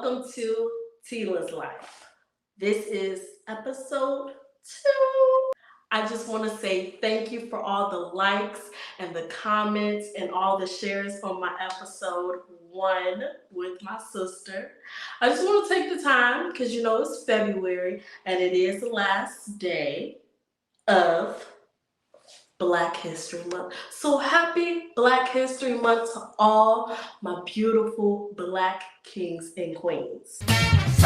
welcome to Tila's Life. This is episode 2. I just want to say thank you for all the likes and the comments and all the shares on my episode 1 with my sister. I just want to take the time because it's February and it is the last day of Black History Month. So happy Black History Month to all my beautiful Black kings and queens. Say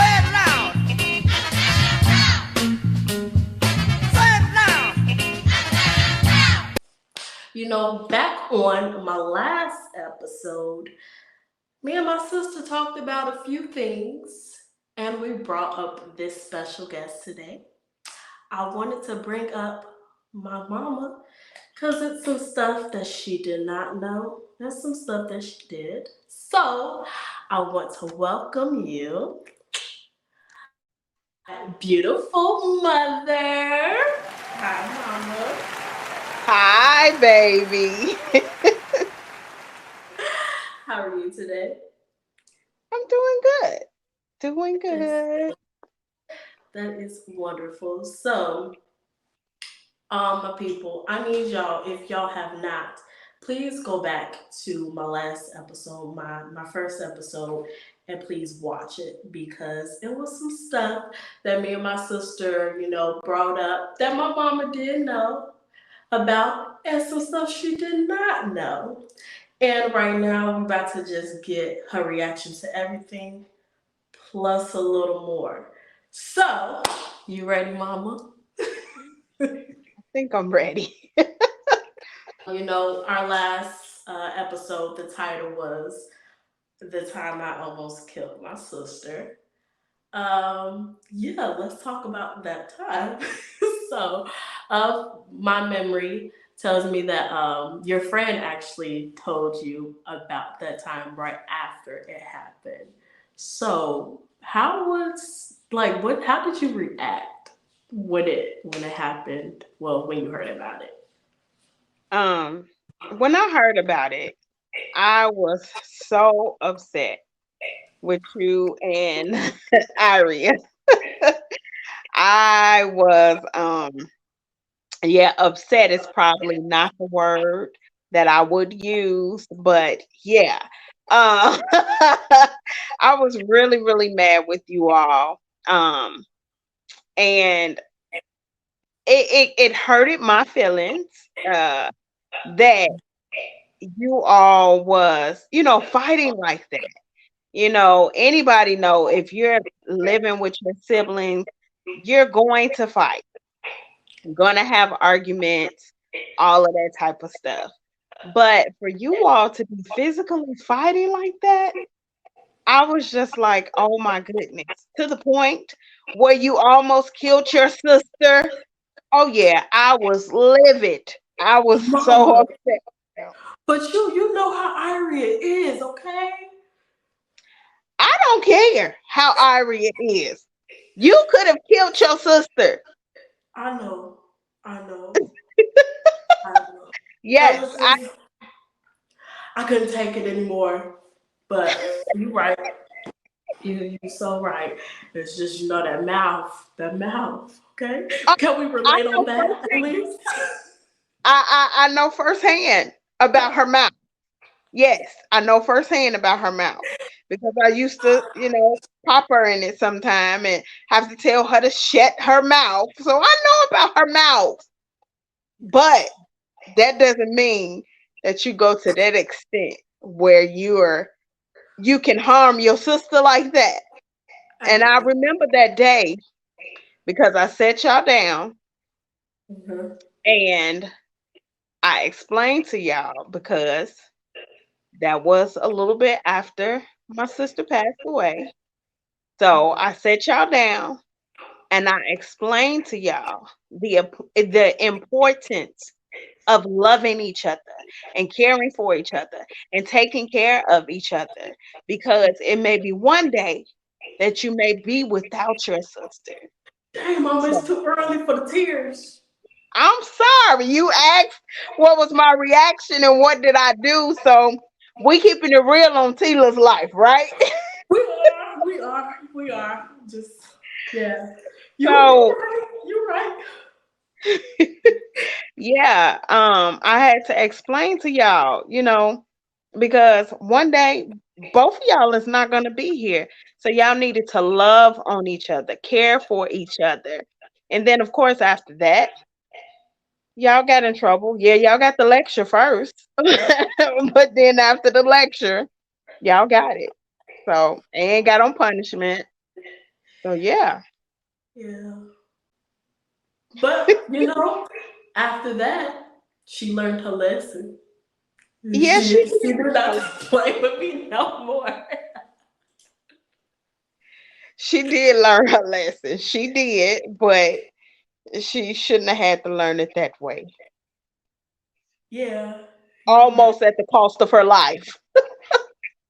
it loud. Say it loud. Back on my last episode, me and my sister talked about a few things, and we brought up this special guest today. I wanted to bring up my mama because it's some stuff that she did not know. There's some stuff that she did. So I want to welcome you, beautiful mother. Hi, mama. Hi, baby. How are you today? I'm doing good. Doing good. That is wonderful. So, my people, I need y'all, if y'all have not, please go back to my last episode, my first episode, and please watch it because it was some stuff that me and my sister, brought up that my mama did know about and some stuff she did not know. And right now, we're about to just get her reaction to everything plus a little more. So, you ready, mama? I think I'm ready. Our last episode, the title was The Time I Almost Killed My Sister. Let's talk about that time. So, my memory tells me that your friend actually told you about that time right after it happened. So, how did you react when it happened? Well, when you heard about it. When I heard about it, I was so upset with you and Aria. I was upset is probably not the word that I would use, but yeah. I was really, really mad with you all. And it hurted my feelings that you all was, fighting like that. Anybody know if you're living with your siblings, you're going to fight, gonna have arguments, all of that type of stuff. But for you all to be physically fighting like that, I was just like, oh my goodness, to the point where you almost killed your sister. Oh yeah, I was livid. I was so Mama, upset. but you know how Iria is, okay? I don't care how Iria is. You could have killed your sister. I know. I know. I know. It Yes, was just, I couldn't take it anymore. But you're right. You're so right. It's just, that mouth, okay? I, Can we I relate on know that at firsthand. least? I know firsthand about her mouth. Yes, I know firsthand about her mouth because I used to, pop her in it sometime and have to tell her to shut her mouth. So I know about her mouth, but that doesn't mean that you go to that extent where you can harm your sister like that. I And get I it. remember that day because I sat y'all down Mm-hmm. and I explained to y'all because that was a little bit after my sister passed away. So I sat y'all down and I explained to y'all the importance of loving each other and caring for each other and taking care of each other because it may be one day that you may be without your sister. Dang, Mama, So it's too early for the tears. I'm sorry. You asked what was my reaction and what did I do. So we keeping it real on Tila's life, right? We are. We are. Just yeah. You're So right. You're right. yeah, I had to explain to y'all, because one day both of y'all is not gonna be here. So y'all needed to love on each other, care for each other. And then of course after that, y'all got in trouble. Yeah, y'all got the lecture first. But then after the lecture, y'all got it. So and got on punishment. So yeah. Yeah. But after that, she learned her lesson. Yeah, she She did not did. play with me no more. She did learn her lesson. She did, but she shouldn't have had to learn it that way. Yeah, you're right. Almost at the cost of her life.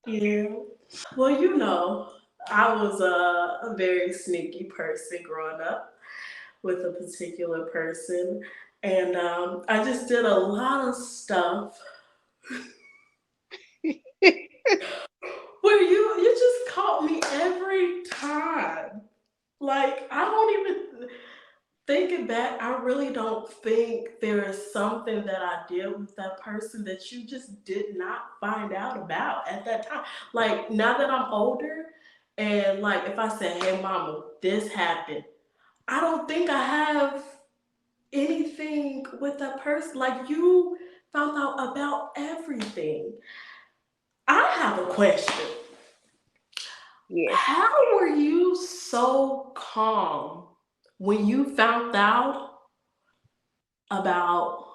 Yeah. Well, I was a very sneaky person growing up with a particular person, and I just did a lot of stuff where you just caught me every time. Like I don't even thinking back, I really don't think there is something that I did with that person that you just did not find out about at that time. Like now that I'm older, and like if I say, "Hey, mama, this happened," I don't think I have anything with that person. Like you found out about everything. I have a question. Yes. How were you so calm when you found out about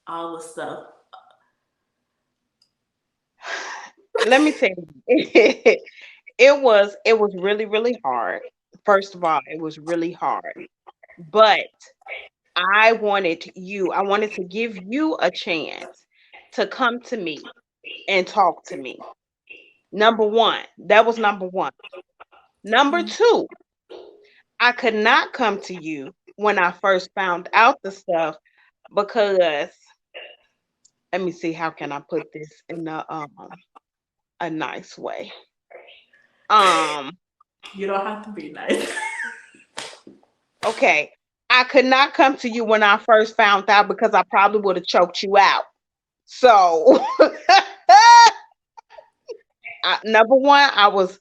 all the stuff? Let me tell you. It was really, really hard. First of all, it was really hard. But I wanted to give you a chance to come to me and talk to me. Number one, that was number one. Number two, I could not come to you when I first found out the stuff because let me see how can I put this in a nice way. Um, You don't have to be nice. okay. I could not come to you when I first found out because I probably would have choked you out. So, number one, I was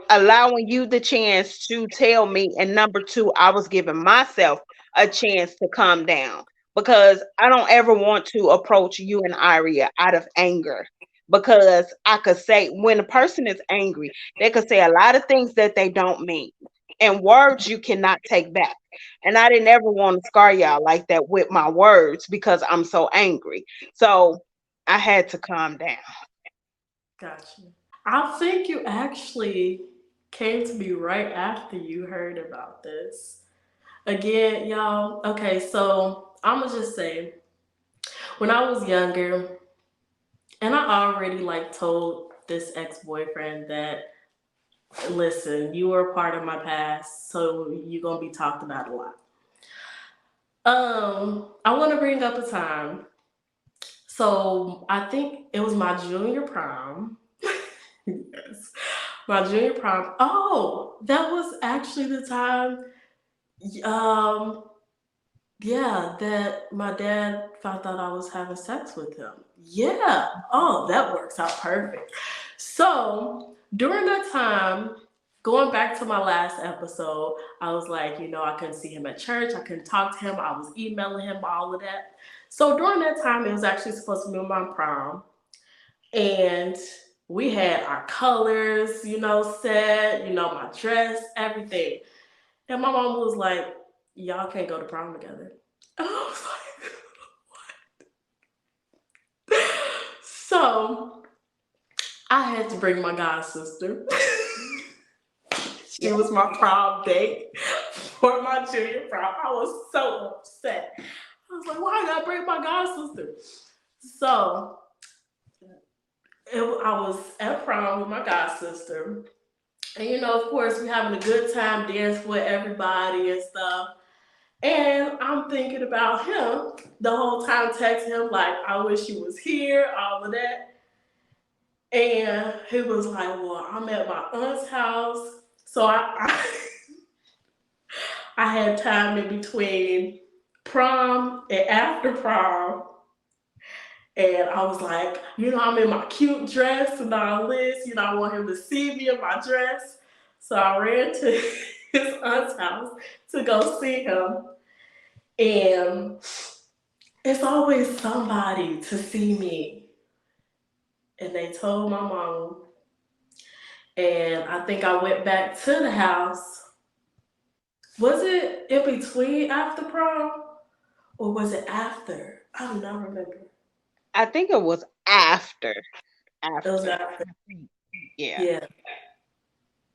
allowing you the chance to tell me. And number two, I was giving myself a chance to calm down because I don't ever want to approach you and Aria out of anger. Because I could say, when a person is angry, they could say a lot of things that they don't mean. And words you cannot take back. And I didn't ever want to scar y'all like that with my words because I'm so angry. So I had to calm down. Gotcha. I think you actually came to me right after you heard about this. Again, y'all. Okay, so I'm gonna just say, when I was younger, and I already like told this ex boyfriend that, listen, you were a part of my past, so you're gonna be talked about a lot. I want to bring up a time. So I think it was my junior prom. Yes, my junior prom. Oh, that was actually the time. Um, yeah, that my dad found out I was having sex with him. Yeah. Oh, that works out perfect. So during that time, going back to my last episode, I was like, I couldn't see him at church. I couldn't talk to him. I was emailing him, all of that. So during that time, it was actually supposed to be my prom. And we had our colors, set, my dress, everything. And my mom was like, y'all can't go to prom together. And I was like, so I had to bring my god sister. She Yeah. was my prom date for my junior prom. I was so upset. I was like, why I gotta bring my god sister? So I was at prom with my god sister. And of course, we having a good time dancing with everybody and stuff. And I'm thinking about him the whole time, texting him like, I wish he was here, all of that. And he was like, "Well, I'm at my aunt's house." So I had time in between prom and after prom. And I was like, I'm in my cute dress and all this. I want him to see me in my dress. So I ran to his aunt's house to go see him. And it's always somebody to see me. And they told my mom. And I think I went back to the house. Was it in between after prom? Or was it after? I do not remember. I think it was after. It was After. after. Yeah. Yeah.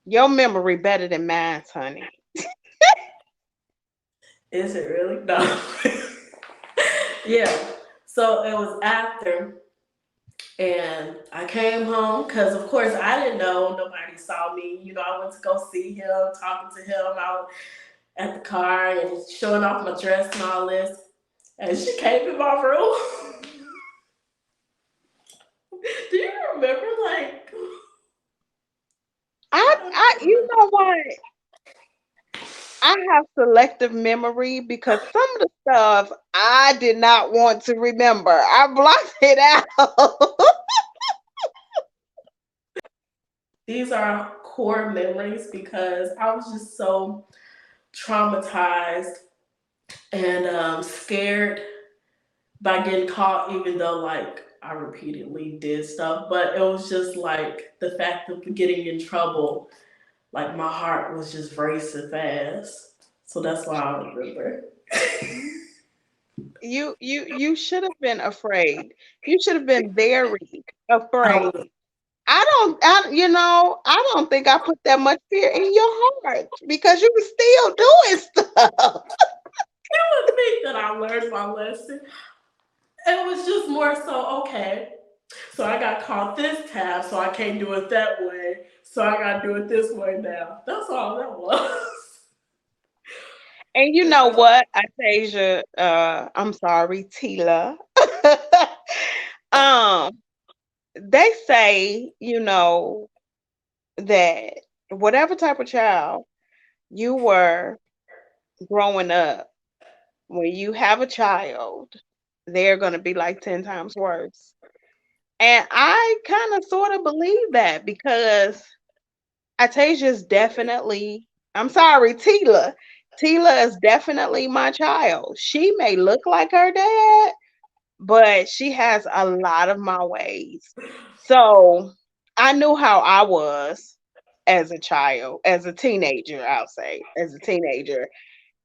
Your memory better than mine, honey. Is it really? No. Yeah. So it was after, and I came home because, of course, I didn't know. Nobody saw me. I went to go see him, talking to him out at the car and showing off my dress and all this. And she came in my room. Do you remember, like, You know what? I have selective memory because some of the stuff I did not want to remember. I blocked it out. these are core memories because I was just so traumatized and scared by getting caught, even though like I repeatedly did stuff. But it was just like the fact of getting in trouble, like my heart was just racing fast. So that's why I remember. You should have been afraid. You should have been very I afraid. was, I don't think I put that much fear in your heart because you were still doing stuff. it was me that I learned my lesson. It was just more so, okay, so I got caught this time, so I can't do it that way. So I gotta do it this way now. That's all that was. And you know what, Atasia, I'm sorry, Tila. um, they say, that whatever type of child you were growing up, when you have a child, they're gonna be like 10 times worse. And I kind of sort of believe that because Atasia's definitely, I'm sorry, Tila. Tila is definitely my child. She may look like her dad, but she has a lot of my ways. So I knew how I was as a child, as a teenager, I'll say, as a teenager.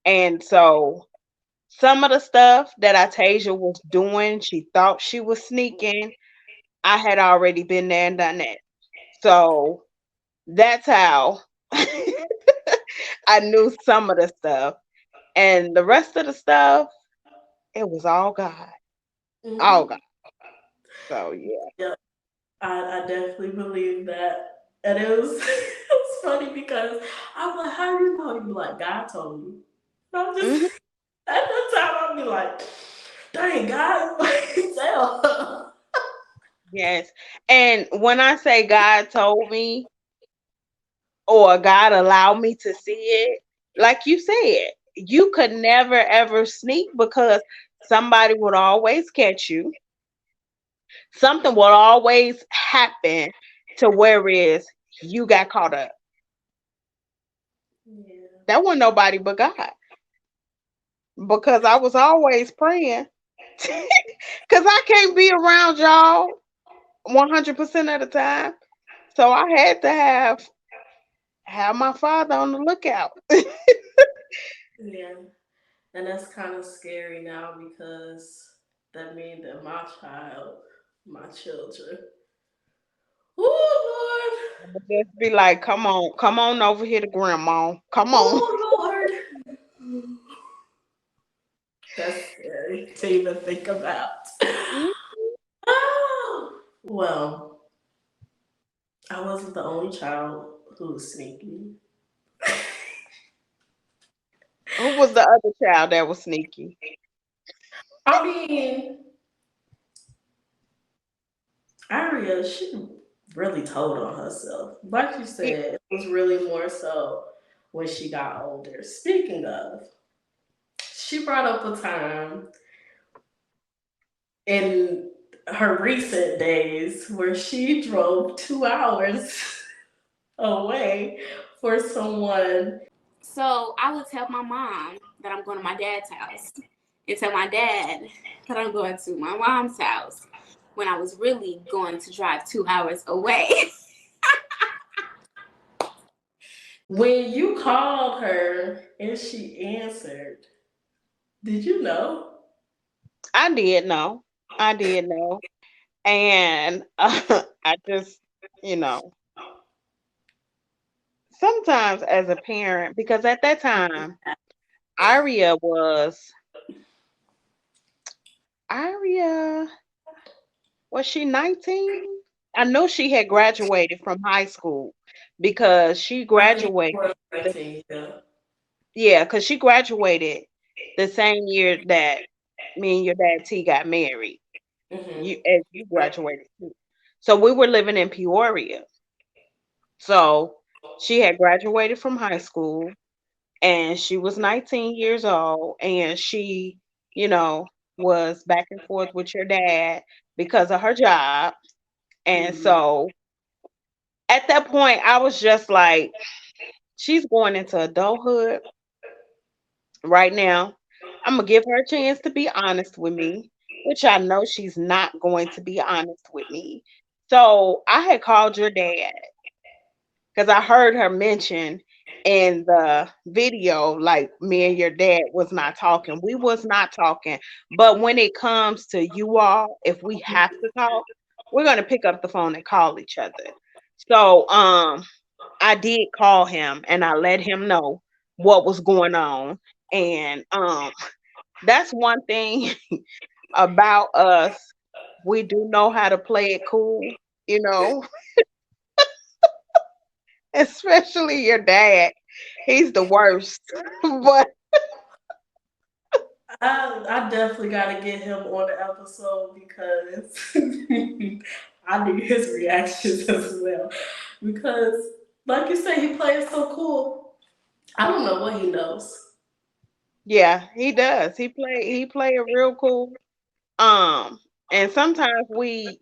And so some of the stuff that Atasia was doing, she thought she was sneaking. I had already been there and done that. So that's how I knew some of the stuff. And the rest of the stuff, it was all God. All God. Hmm. So yeah. Yeah, I definitely believe that. And it was it was funny because I'm like, how do you know? He'd be like, God told you. And I'm just Hmm. at the time I'd be like, dang God, like tell her. Yes. And when I say God told me or God allowed me to see it, like you said, you could never ever sneak because somebody would always catch you. Something will always happen to where is you got caught up. Yeah. That wasn't nobody but God because I was always praying. Because I can't be around y'all 100% of the time. So I had to have my father on the lookout. Yeah. And that's kind of scary now because that means that my child, my children. Oh Lord. Just be like, come on over here to grandma. Come on. Oh Lord. That's scary to even think about. Mm. Oh, well, I wasn't the only child who was sneaky. Who was the other child that was sneaky? I mean, Aria, she really told on herself. Like you Y- said, it was really more so when she got older. Speaking of, she brought up a time in her recent days where she drove 2 hours away for someone. So I would tell my mom that I'm going to my dad's house and tell my dad that I'm going to my mom's house when I was really going to drive 2 hours away. When you called her and she answered, did you know? I did know. I did know. And I just, you know, sometimes as a parent, because at that time, Aria was, Aria, was she 19? I know she had graduated from high school because she I think you graduated, were the, 19, yeah. yeah, because she graduated the same year that me and your dad T got married. You Hmm. as you graduated too. So we were living in Peoria. So she had graduated from high school and she was 19 years old and she, you know, was back and forth with your dad because of her job. And Hmm. so at that point I was just like, she's going into adulthood right now. I'm gonna give her a chance to be honest with me, which I know she's not going to be honest with me. So I had called your dad because I heard her mention in the video, like me and your dad was not talking. We was not talking. But when it comes to you all, if we have to talk, we're gonna pick up the phone and call each other. So I did call him and I let him know what was going on. And that's one thing about us. We do know how to play it cool, you know, especially your dad. He's the worst. But I definitely got to get him on the episode because I need his reactions as well. Because, like you say, he plays so cool. I don't know what he knows. yeah, he does. He play it real cool. Um, and sometimes we,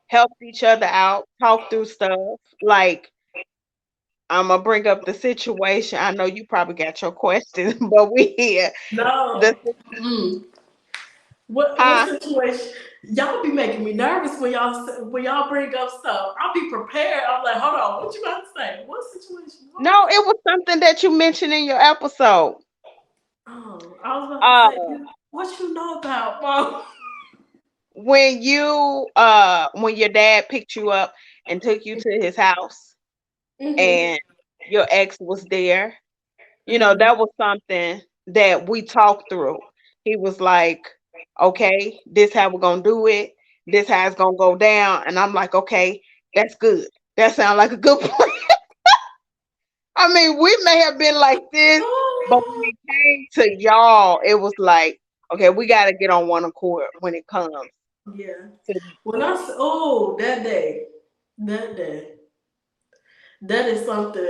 help each other out, talk through stuff. Like I'm gonna bring up the situation. I know you probably got your questions, but we here. The No. Mm. What huh? situation? Y'all be making me nervous when y'all bring up stuff. I'll be prepared. I'm like, hold on, what you about to say? What situation? What No, was it was something that you mentioned in your episode. Oh, I was about to Uh, say, what you know about, Mom? when your dad picked you up and took you to his house Mm-hmm. and your ex was there, Mm-hmm. that was something that we talked through. He was like, okay, this how we're gonna do it, this how it's gonna go down. And I'm like, okay, that's good. That sounds like a good plan. I mean, we may have been like this, but when it came to y'all, it was like, okay, we gotta get on one accord when it comes Yeah. to When that day, that day, that is something.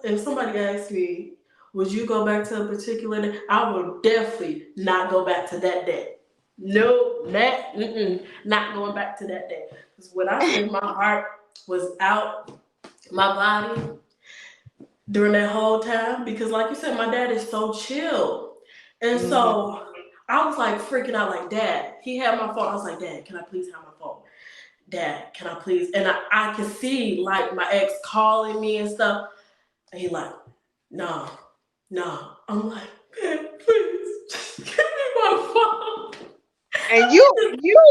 If somebody asks me, would you go back to a particular day? I will definitely not go back to that day. No, not going back to that day. Because when I say my heart was out my body during that whole time, because like you said, my dad is so chill. And Mhm. so I was like freaking out, like, Dad, he had my phone. I was like, Dad, can I please have my phone? Dad, can I please? And I could see like my ex calling me and stuff. And he like, no, no. I'm like, man, please, just give me my phone. And you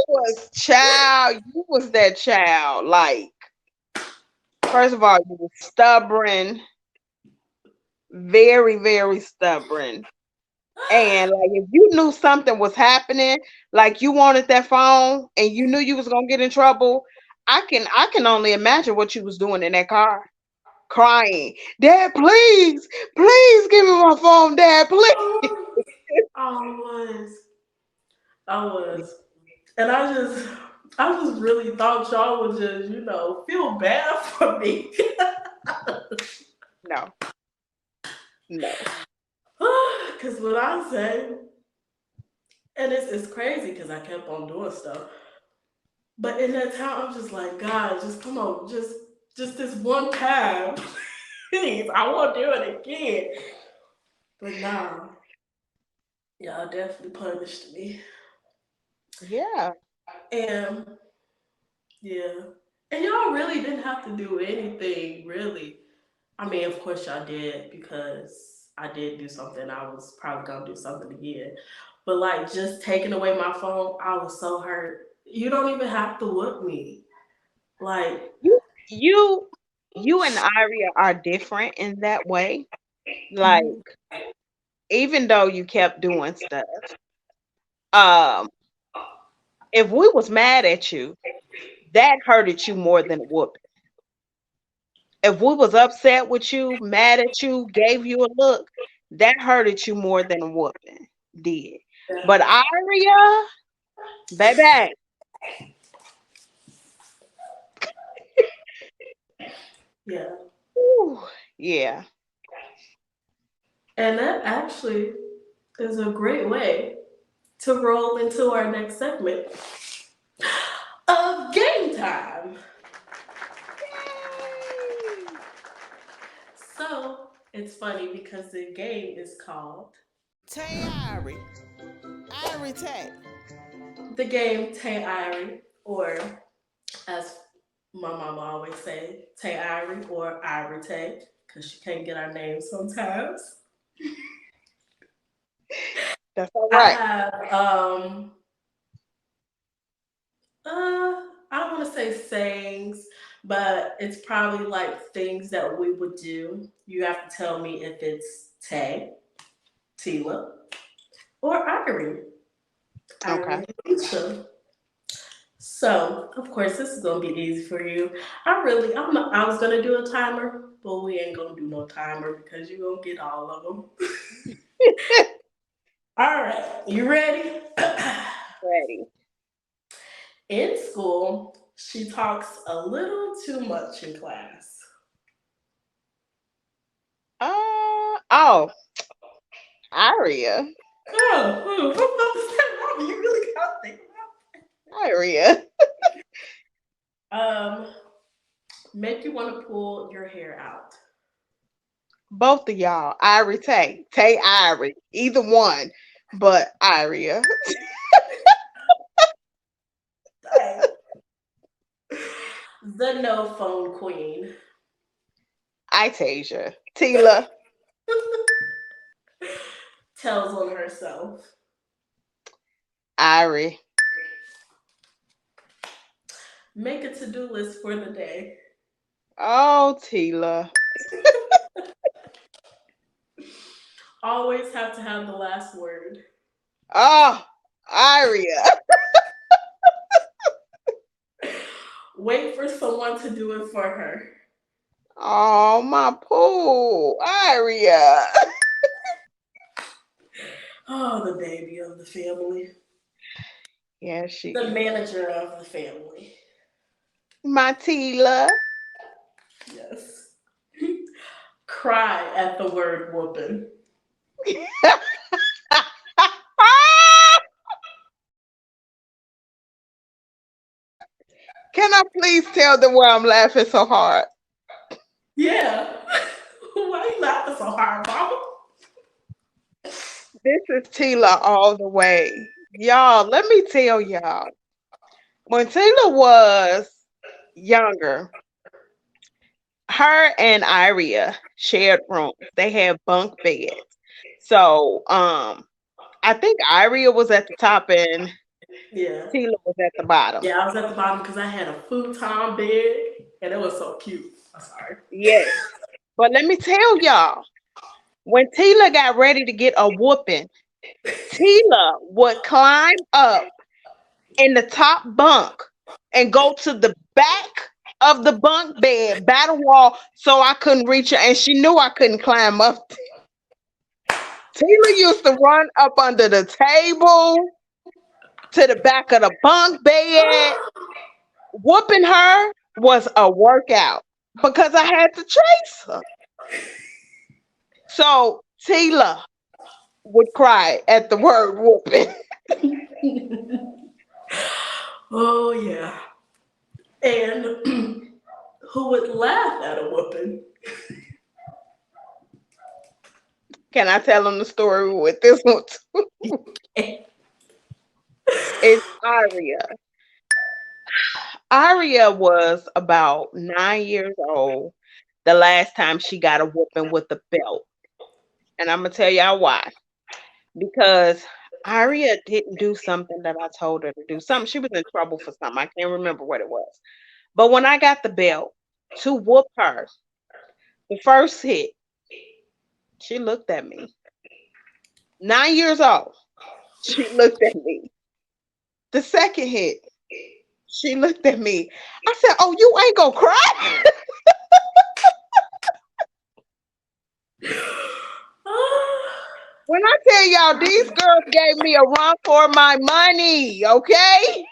was child, you was that child. Like, first of all, you was stubborn, very, very stubborn. And like if you knew something was happening, like you wanted that phone and you knew you was gonna get in trouble, I can only imagine what you was doing in that car. Crying. Dad, please, please give me my phone, Dad, please. I was, I was, and I just I just really thought y'all would just, feel bad for me. No, no. Because what I say, and it's crazy because I kept on doing stuff. But in that time, I'm just like, God, just come on, just this one time, please. I won't do it again. But nah, y'all definitely punished me. Yeah. And yeah. And y'all really didn't have to do anything, really. I mean, of course y'all did because I did do something. I was probably gonna do something again. But like just taking away my phone, I was so hurt. You don't even have to whoop me. Like, You you you and Aria are different in that way. Like, mhm, even though you kept doing stuff, um, if we was mad at you, that hurted you more than a whooping. If we was upset with you, mad at you, gave you a look, that hurted you more than a whooping did. But Aria, baby, yeah. whew, yeah. And that actually is a great way to roll into our next segment of game time. Yay! So it's funny because the game is called Tay Irie. Irie Tay. the game Tay Irie, or as my mama always say, Tay Irie or Irie Tay, because she can't get our names sometimes. That's all I right. have I don't want to say sayings, but it's probably like things that we would do. You have to tell me if it's Tay, Tila, or Irie. Okay. Irie and Alicia. So, of course, this is gonna be easy for you. I was gonna do a timer, but we ain't gonna do no timer because you're gonna get all of them. All right, you ready? Ready. In school, she talks a little too much in class. Oh, Aria. Oh, what was that? You really got to think Aria. about it. Make you want to pull your hair out. Both of y'all. Irie Tay. Tay Irie. Either one. But Aria. Dang. The no phone queen. Itasia. Tila. Tells on herself. Irie. Make a to-do list for the day. Oh, Tila. Always have to have the last word. Oh, Aria. Wait for someone to do it for her. Oh, my poo. Aria. Oh, the baby of the family. Yeah, she The is. manager of the family. My Tila. Yes. Cry at the word whooping. Can I please tell them why I'm laughing so hard? Yeah. Why you laughing so hard, mama? This is Tila all the way. Y'all, let me tell y'all. When Tila was younger, her and Iria shared rooms. They had bunk beds. So, I think Iria was at the top and Yeah. Tila was at the bottom. Yeah, I was at the bottom because I had a futon bed and it was so cute. I'm sorry. Yes. But let me tell y'all, when Tila got ready to get a whooping, Tila would climb up in the top bunk and go to the back of the bunk bed, by the wall, so I couldn't reach her. And she knew I couldn't climb up. Tila used to run up under the table to the back of the bunk bed. Whooping her was a workout because I had to chase her. So Tila would cry at the word whooping. Oh yeah. And who would laugh at a whooping? Can I tell them the story with this one too? It's Aria. Aria was about 9 years old the last time she got a whooping with a belt. And I'm gonna tell y'all why. Because Aria didn't do something that I told her to do. Something she was in trouble for something. I can't remember what it was. But when I got the belt to whoop her, the first hit, she looked at me. 9 years old. She looked at me. The second hit, she looked at me. I said, "Oh, you ain't gonna cry?" When I tell y'all these girls gave me a run for my money, okay?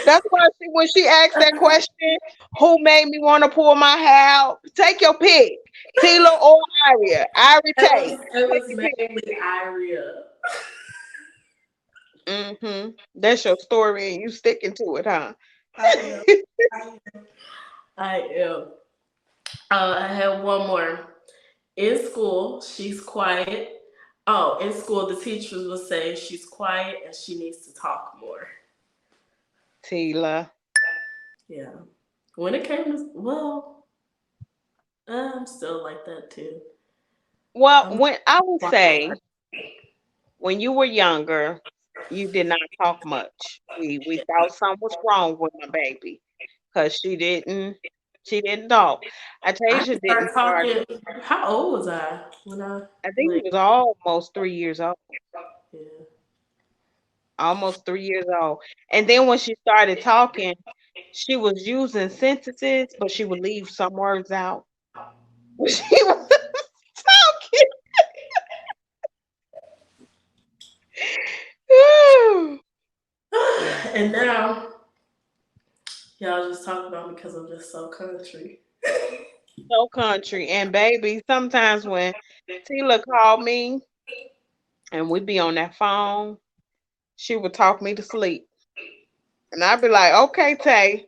That's why when she asked that question, who made me want to pull my hair out? Take your pick, Tila or Aria. Aria, take. It Take was your pick. mainly Iria. That's your story, and you sticking to it, huh? I am. I am. I have one more. In school, she's quiet. Oh, in school, the teachers will say she's quiet and she needs to talk more. Tila. Yeah. When it came to, well, I'm still like that too. Well, I'm when I would say quiet. when you were younger, you did not talk much. We thought something was wrong with my baby because she didn't talk. I Atasia started didn't start. talking. How old was I when I I think he like? was almost 3 years old. Yeah. Almost 3 years old. And then when she started talking, she was using sentences, but she would leave some words out. When she was talking. Yeah. And now y'all just talk about me because I'm just so country. So country. And baby, sometimes when Tila called me and we'd be on that phone, she would talk me to sleep. And I'd be like, okay, Tay,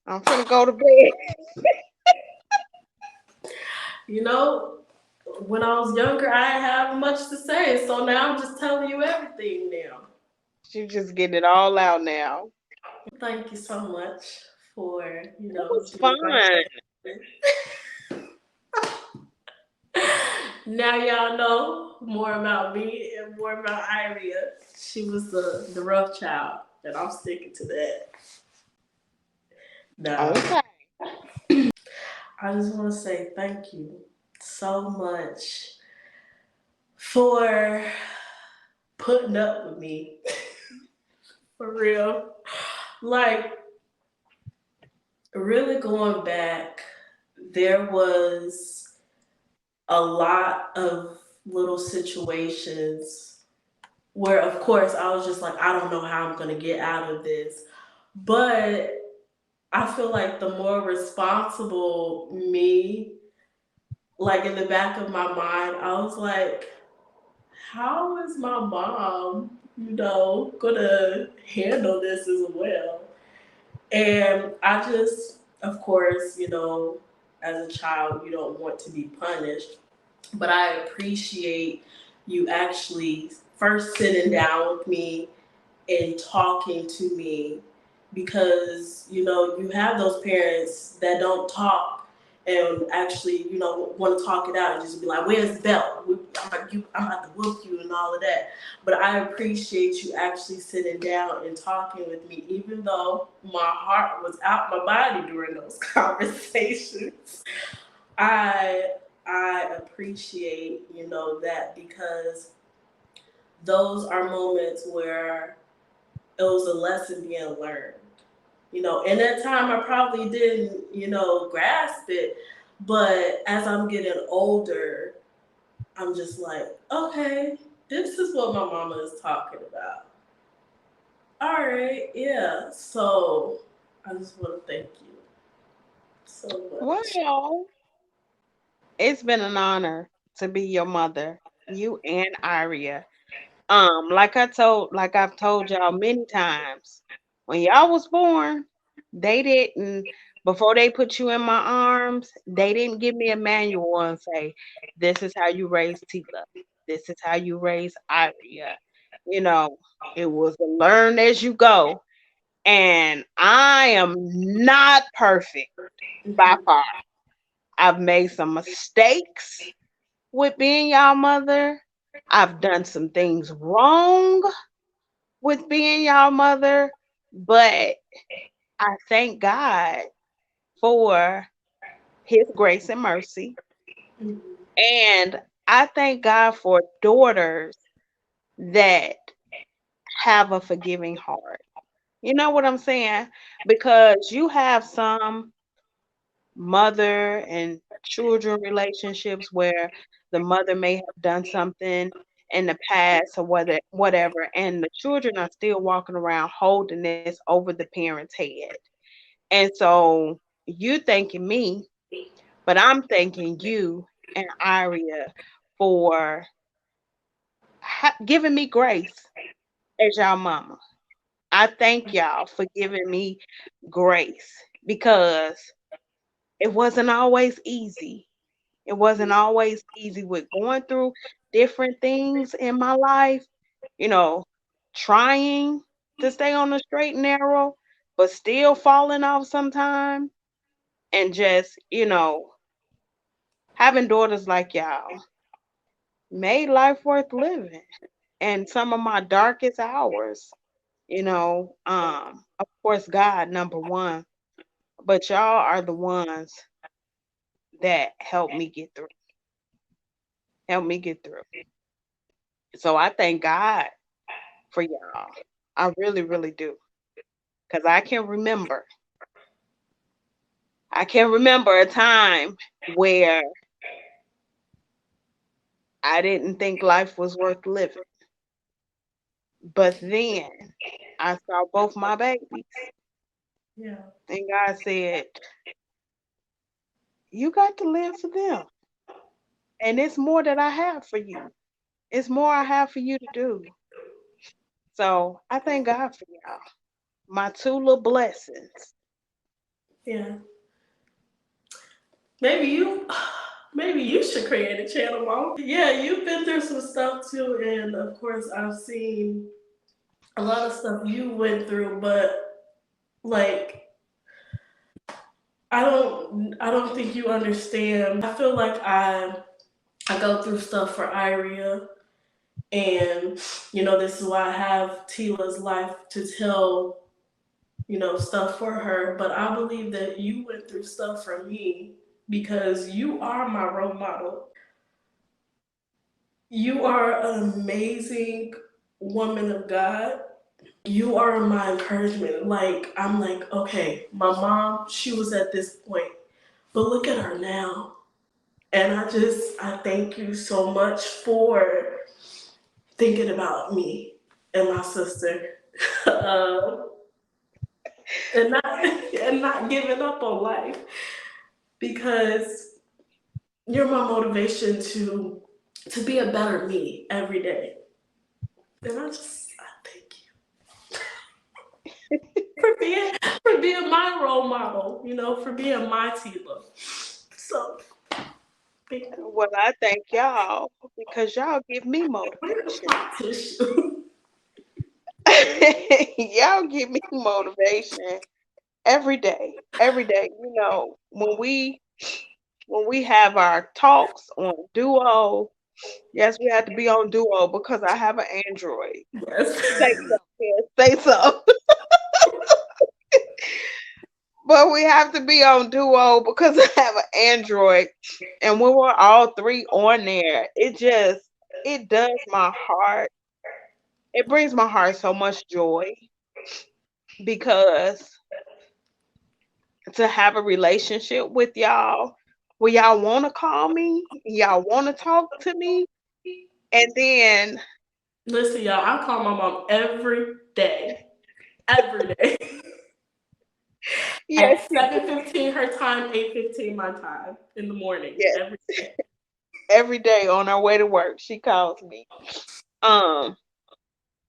I'm finna go to bed. You know, when I was younger, I didn't have much to say, so now I'm just telling you everything now. She just getting it all out now. Thank you so much for It was being my fun. guest. Now y'all know more about me and more about Iria. She was the rough child, and I'm sticking to that. Nah, Okay. I just want to say thank you so much for putting up with me. For real. Like, really going back, there was a lot of little situations where, of course, I was just like, I don't know how I'm going to get out of this. But I feel like the more responsible me, like in the back of my mind, I was like, how is my mom, gonna handle this as well? And I just, of course, as a child, you don't want to be punished, but I appreciate you actually first sitting down with me and talking to me because you have those parents that don't talk and actually want to talk it out and just be like, where's the belt? I'm about to whoop you and all of that. But I appreciate you actually sitting down and talking with me, even though my heart was out my body during those conversations. I appreciate that because those are moments where it was a lesson being learned. In that time I probably didn't, grasp it. But as I'm getting older, I'm just like, okay. This is what my mama is talking about. All right, yeah. So I just want to thank you so much. Well, it's been an honor to be your mother, you and Aria. Like I've told y'all many times, when y'all was born, they didn't, before they put you in my arms, they didn't give me a manual and say, this is how you raise Tila. This is how you raise Aria. You know, it was a learn as you go. And I am not perfect by Mhm. far. I've made some mistakes with being y'all mother. I've done some things wrong with being y'all mother, but I thank God for his grace and mercy. Mhm. And I thank God for daughters that have a forgiving heart. You know what I'm saying? Because you have some mother and children relationships where the mother may have done something in the past or whatever, and the children are still walking around holding this over the parent's head. And so you thanking me, but I'm thanking you and Aria for giving me grace as y'all mama. I thank y'all for giving me grace because it wasn't always easy. It wasn't always easy with going through different things in my life, you know, trying to stay on the straight and narrow, but still falling off sometimes. And just, having daughters like y'all made life worth living. And some of my darkest hours, of course, God, number one, but y'all are the ones that help me get through. So I thank God for y'all. I really, really do. Because I can remember a time where I didn't think life was worth living. But then I saw both my babies, Yeah. and God said, you got to live for them. And it's more that I have for you. It's more I have for you to do. So I thank God for y'all. My two little blessings. Yeah. Maybe you maybe you should create a channel, Mom. Yeah, you've been through some stuff too, and of course I've seen a lot of stuff you went through, but like I don't think you understand. I feel like I go through stuff for Iria, and this is why I have Tila's life to tell, stuff for her, but I believe that you went through stuff for me because you are my role model. You are an amazing woman of God. You are my encouragement. Like, I'm like, okay, my mom, she was at this point, but look at her now. And I thank you so much for thinking about me and my sister. um, and not and not giving up on life because you're my motivation to be a better me every day. And I thank you for being my role model, for being my Tila. So thank you. Well, I thank y'all because y'all give me Where the motivation. plot tissue? Y'all give me motivation every day. Every day. When we have our talks on Duo, yes, we have to be on Duo because I have an Android. Say Yes. something, say something. But we have to be on Duo because I have an Android. And when we're all three on there, it does my heart. It brings my heart so much joy because to have a relationship with y'all where y'all want to call me, y'all want to talk to me, and then Listen, y'all, I call my mom every day. Every day. Yes, At 7:15 her time, 8:15 my time in the morning. yes. Every day. Every day on our way to work, she calls me. Um,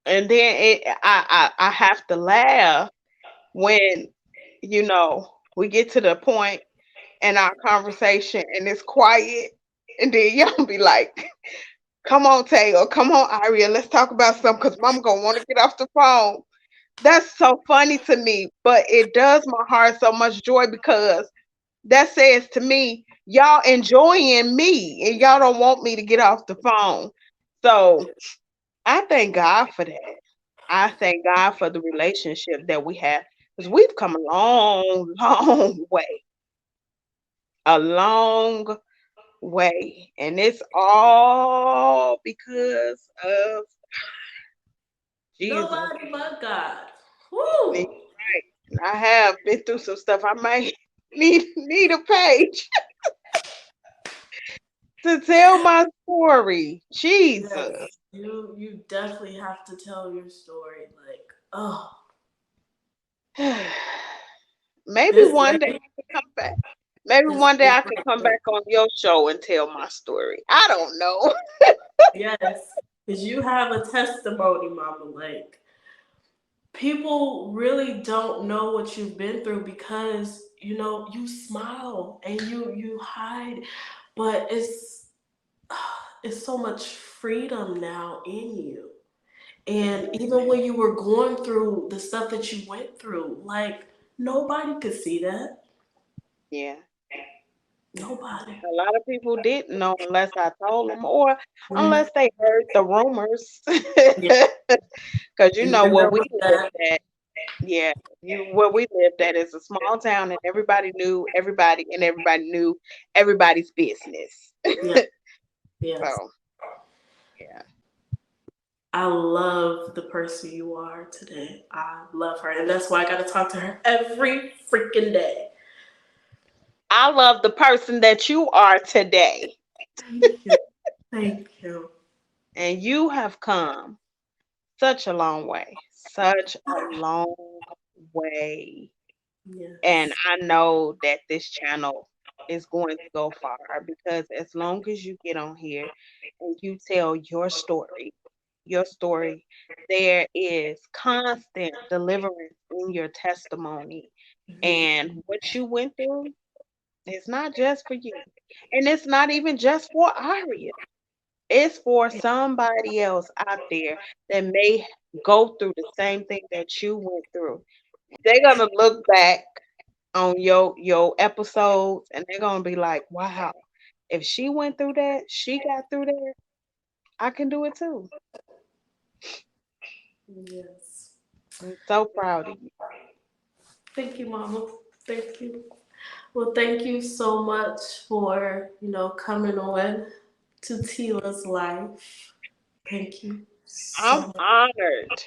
and then I have to laugh when we get to the point in our conversation and it's quiet, and then y'all be like, "Come on, Tay, or come on, Aria, let's talk about something," because Mom gonna want to get off the phone. That's so funny to me, but it does my heart so much joy because that says to me, y'all enjoying me and y'all don't want me to get off the phone. So I thank God for that. I thank God for the relationship that we have because we've come a long, long way, a long way. And it's all because of Jesus. Nobody but God. And Woo! I have been through some stuff. I might need a page to tell my story. Yes. Jesus. You definitely have to tell your story. Like, oh, Maybe this one day day I could come back. Maybe is one day I could come different. back on your show and tell my story. I don't know. Yes. Because you have a testimony, Mama. Like, people really don't know what you've been through because, you smile and you hide, but it's so much freedom now in you. And even when you were going through the stuff that you went through, like nobody could see that. Yeah. Nobody. A lot of people didn't know unless I told them or Yeah. unless they heard the rumors. Yeah. Because And then where there we was lived that. at, yeah, where we lived at is a small town and everybody knew everybody and everybody knew everybody's business. Yeah. Yes. So, yeah. I love the person you are today. I love her. And that's why I got to talk to her every freaking day. I love the person that you are today. Thank you. Thank you. And you have come such a long way. Such a long way. And Yes. I know that this channel is going to go far because as long as you get on here and you tell your story, there is constant deliverance in your testimony. Mhm. And what you went through is not just for you. And it's not even just for Aria. It's for somebody else out there that may go through the same thing that you went through. They're gonna look back on your episodes and they're gonna be like, wow, if she went through that, she got through that, I can do it too. Yes. I'm so proud of you. Thank you, Mama. Thank you. Well, thank you so much for, coming on to Tila's life. Thank you I'm so much. honored.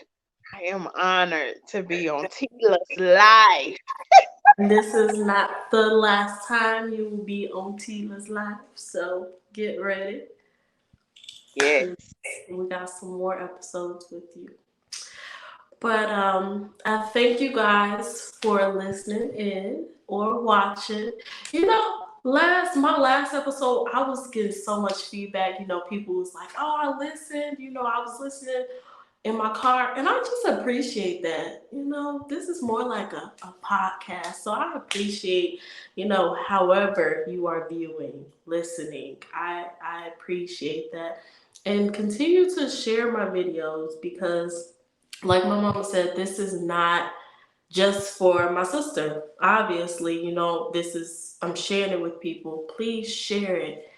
I am honored to be on Tila's life. And this is not the last time you will be on Tila's life, so get ready. Yes. We got some more episodes with you. But I thank you guys for listening in or watching. My last episode, I was getting so much feedback. People was like, "Oh, I listened." I was listening in my car, and I just appreciate that. This is more like a podcast, so I appreciate, however you are viewing, listening. I appreciate that, and continue to share my videos because, like my mama said, this is not just for my sister. Obviously, this is I'm sharing it with people. Please share it.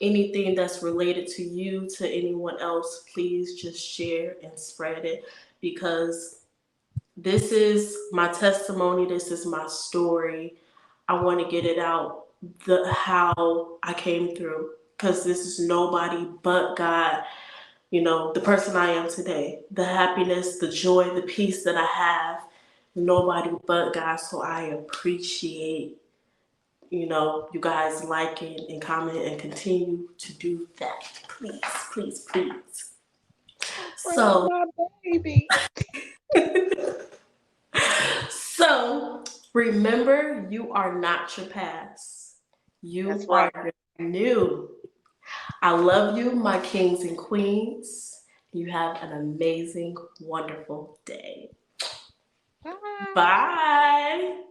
Anything that's related to you, to anyone else, please just share and spread it because this is my testimony. This is my story. I want to get it out, the how I came through, because this is nobody but God. The person I am today, the happiness, the joy, the peace that I have, nobody but God. So I appreciate, you guys liking and comment and continue to do that. Please, please, please. Afraid of So, my baby. so remember, you are not your past. You That's are right. your new. I love you, my kings and queens. You have an amazing, wonderful day. Bye. Bye.